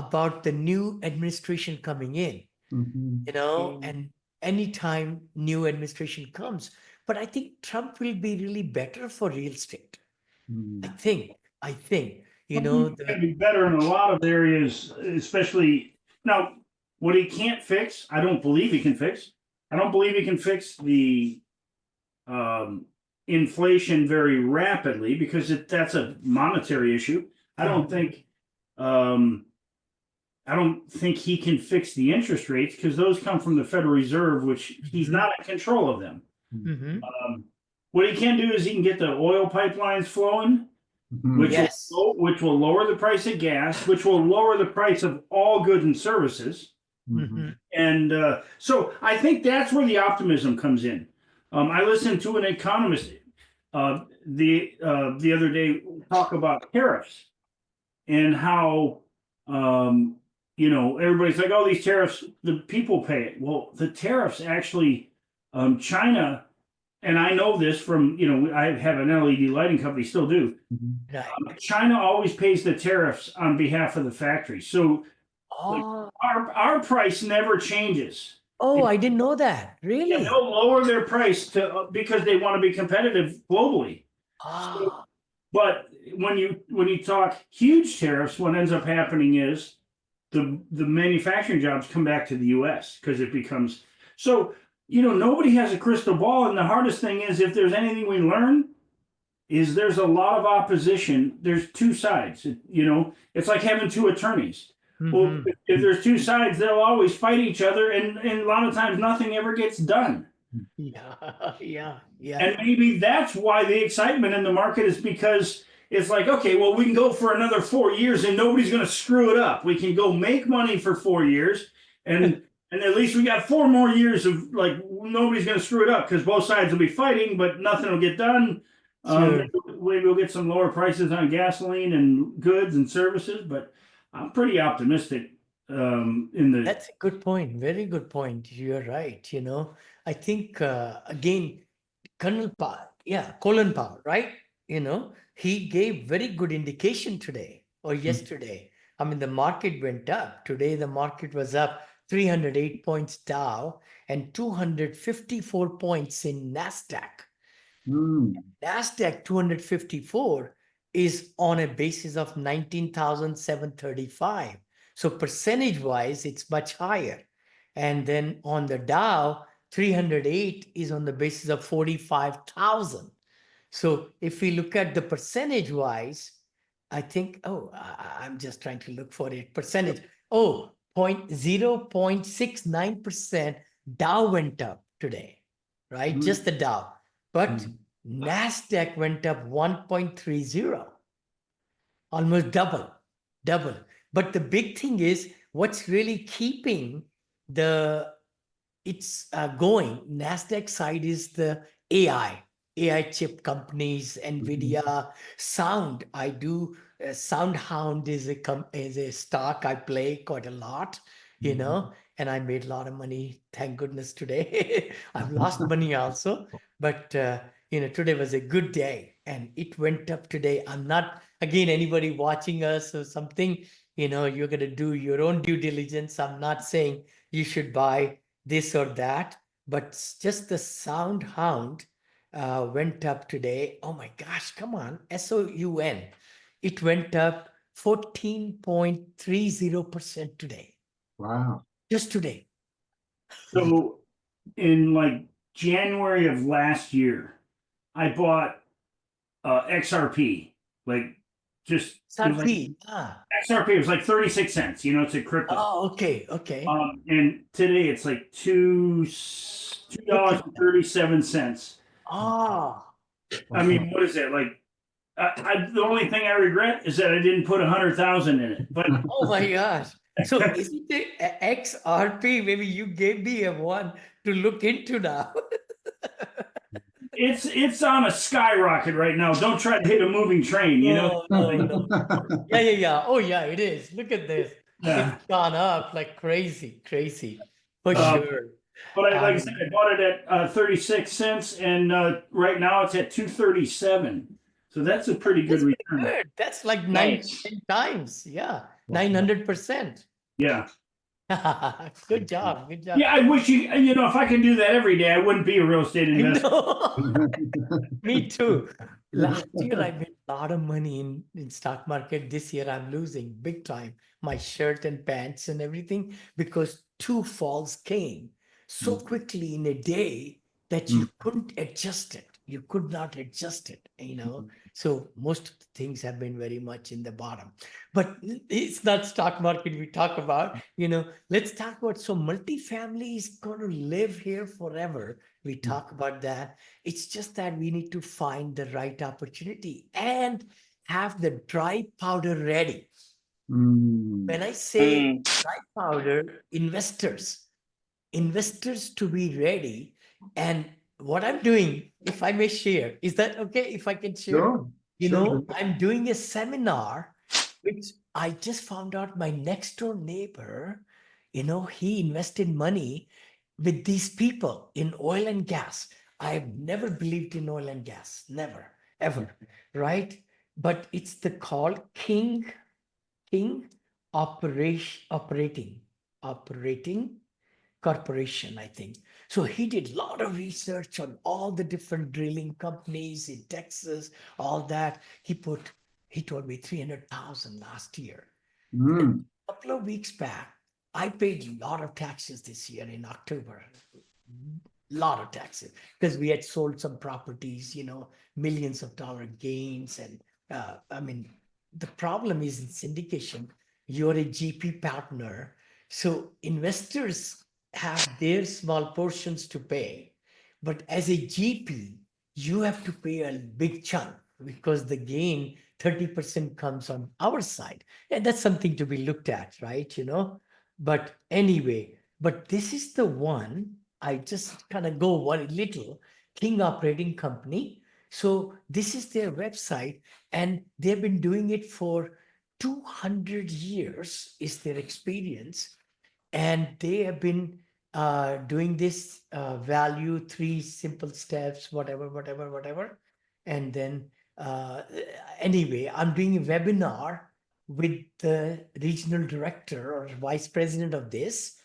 about the new administration coming in, and anytime new administration comes. But I think Trump will be really better for real estate. I think, He's going to be better in a lot of areas, especially now. What he can't fix, I don't believe he can fix. I don't believe he can fix the inflation very rapidly because that's a monetary issue. I don't think he can fix the interest rates because those come from the Federal Reserve, which he's not in control of them. What he can do is he can get the oil pipelines flowing, which will lower the price of gas, which will lower the price of all goods and services. And so I think that's where the optimism comes in. I listened to an economist the other day talk about tariffs and how everybody's like, oh, these tariffs, the people pay it. Well, the tariffs actually, China, and I know this from, I have an LED lighting company, still do. China always pays the tariffs on behalf of the factory. So our price never changes. Oh, I didn't know that. Really? Yeah, they'll lower their price because they want to be competitive globally. But when you talk huge tariffs, what ends up happening is the manufacturing jobs come back to the U.S. because it becomes so. Nobody has a crystal ball, and the hardest thing is if there's anything we learn is there's a lot of opposition. There's two sides. It's like having two attorneys. Well, if there's two sides, they'll always fight each other, and a lot of times nothing ever gets done. Yeah. And maybe that's why the excitement in the market is because it's like, okay, well, we can go for another 4 years and nobody's going to screw it up. We can go make money for 4 years, and at least we got 4 more years of like nobody's going to screw it up because both sides will be fighting, but nothing will get done. Maybe we'll get some lower prices on gasoline and goods and services, but I'm pretty optimistic. That's a good point. Very good point. You're right. I think again, Colin Powell, right? He gave very good indication today or yesterday. I mean, the market went up. Today, the market was up 308 points Dow and 254 points in NASDAQ. NASDAQ 254 is on a basis of 19,735. So percentage-wise, it's much higher. And then on the Dow, 308 is on the basis of 45,000. So if we look at the percentage-wise, I think, I'm just trying to look for it. Percentage, 0.69% Dow went up today, right? Just the Dow. But NASDAQ went up 1.30, almost double. But the big thing is what's really keeping it's going. NASDAQ side is the AI chip companies, NVIDIA, Sound. I do SoundHound is a stock I play quite a lot, and I made a lot of money. Thank goodness today. I've lost money also, but today was a good day and it went up today. I'm not, again, anybody watching us or something, you're going to do your own due diligence. I'm not saying you should buy this or that, but just the SoundHound went up today. Oh my gosh, come on, SOUN. It went up 14.30% today. Wow. Just today. So in like January of last year, I bought XRP, XRP was like 36 cents, it's a crypto. Oh, okay. And today it's like $2.37. Oh. I mean, what is it? Like, the only thing I regret is that I didn't put 100,000 in it. But oh my gosh. So is it the XRP? Maybe you gave me a one to look into now. It's on a skyrocket right now. Don't try to hit a moving train, No. Yeah. Oh yeah, it is. Look at this. Yeah. It's gone up like crazy. For sure. But like I said, I bought it at 36 cents, and right now it's at 237. So that's a pretty good return. Good. That's like 9 times. Yeah. 900%. Yeah. Good job. Good job. Yeah, I wish if I could do that every day, I wouldn't be a real estate I investor. know. Me too. Last year I made a lot of money in stock market. This year I'm losing big time. My shirt and pants and everything because two falls came so quickly in a day that you couldn't adjust it. You could not adjust it. So most of the things have been very much in the bottom. But it's not stock market we talk about. Let's talk about so multifamily is going to live here forever. We talk about that. It's just that we need to find the right opportunity and have the dry powder ready. When I say dry powder, investors to be ready. And what I'm doing, if I may share, is that okay if I can share? Sure. I'm doing a seminar, which I just found out my next door neighbor, he invested money with these people in oil and gas. I've never believed in oil and gas, never, ever, right? But it's the called King Operating Corporation, I think. So he did a lot of research on all the different drilling companies in Texas, all that. He told me 300,000 last year. A couple of weeks back, I paid a lot of taxes this year in October. Lot of taxes because we had sold some properties, millions of dollar gains. And the problem is in syndication, you're a GP partner. So investors have their small portions to pay. But as a GP, you have to pay a big chunk because the gain 30% comes on our side. And that's something to be looked at, right? But anyway, but this is the one I just kind of go one little King Operating Company. So this is their website, and they've been doing it for 200 years is their experience. And they have been doing this value, 3 simple steps, whatever. And then anyway, I'm doing a webinar with the regional director or vice president of this.